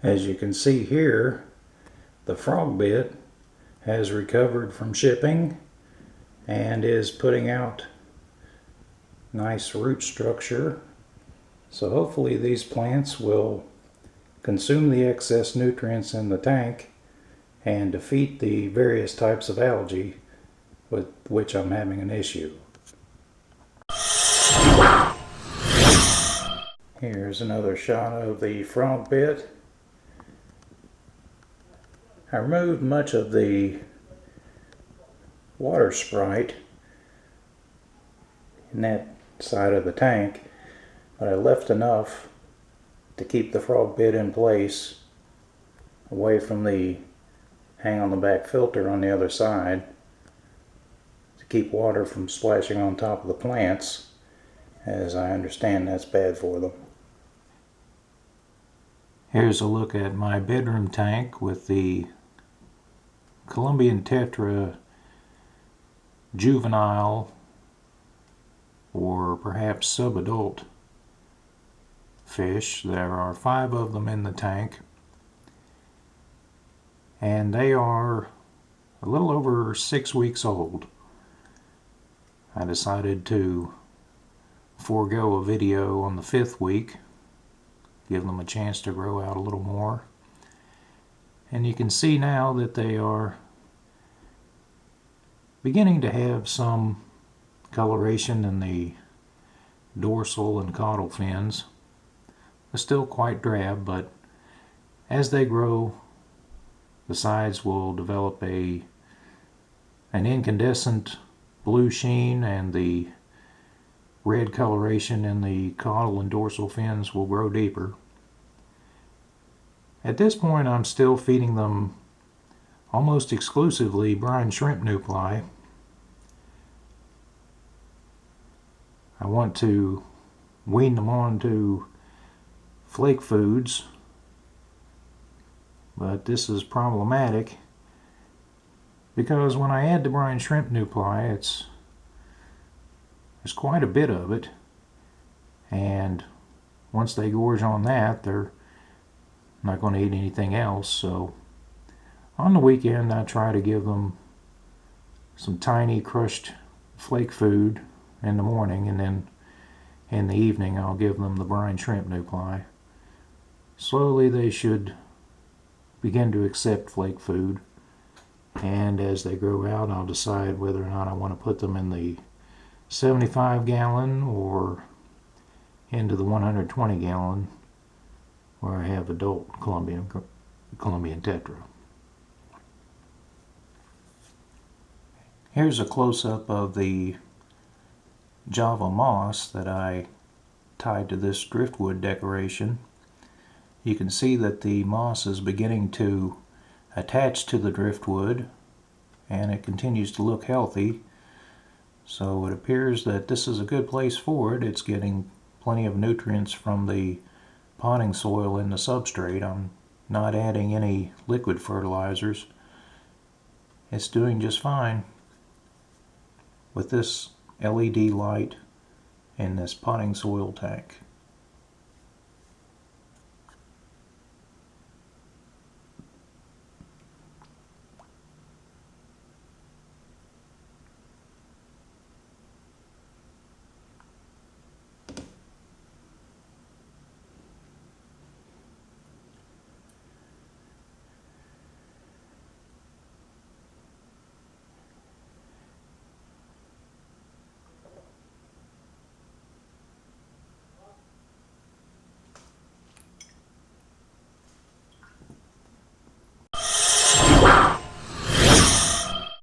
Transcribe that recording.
As you can see here, the frogbit has recovered from shipping and is putting out nice root structure. So hopefully these plants will consume the excess nutrients in the tank and defeat the various types of algae with which I'm having an issue. Here's another shot of the frogbit. I removed much of the water sprite in that side of the tank, but I left enough to keep the frogbit in place away from the hang on the back filter on the other side to keep water from splashing on top of the plants, as I understand that's bad for them. Here's a look at my bedroom tank with the Colombian Tetra Juvenile, or perhaps subadult fish. There are 5 of them in the tank, and they are a little over 6 weeks old. I decided to forego a video on the 5th week, give them a chance to grow out a little more. And you can see now that they are beginning to have some coloration in the dorsal and caudal fins. They're still quite drab, but as they grow, the sides will develop an incandescent blue sheen, and the red coloration in the caudal and dorsal fins will grow deeper. At this point, I'm still feeding them almost exclusively brine shrimp nuclei. I want to wean them on to flake foods, but this is problematic because when I add the brine shrimp nuclei, there's quite a bit of it, and once they gorge on that, they're not going to eat anything else. So on the weekend, I try to give them some tiny crushed flake food in the morning, and then in the evening I'll give them the brine shrimp nuclei. Slowly they should begin to accept flake food, and as they grow out, I'll decide whether or not I want to put them in the 75 gallon or into the 120 gallon where I have adult Colombian Tetra. Here's a close-up of the Java moss that I tied to this driftwood decoration. You can see that the moss is beginning to attach to the driftwood, and it continues to look healthy. So it appears that this is a good place for it. It's getting plenty of nutrients from the potting soil in the substrate. I'm not adding any liquid fertilizers. It's doing just fine with this LED light in this potting soil tank.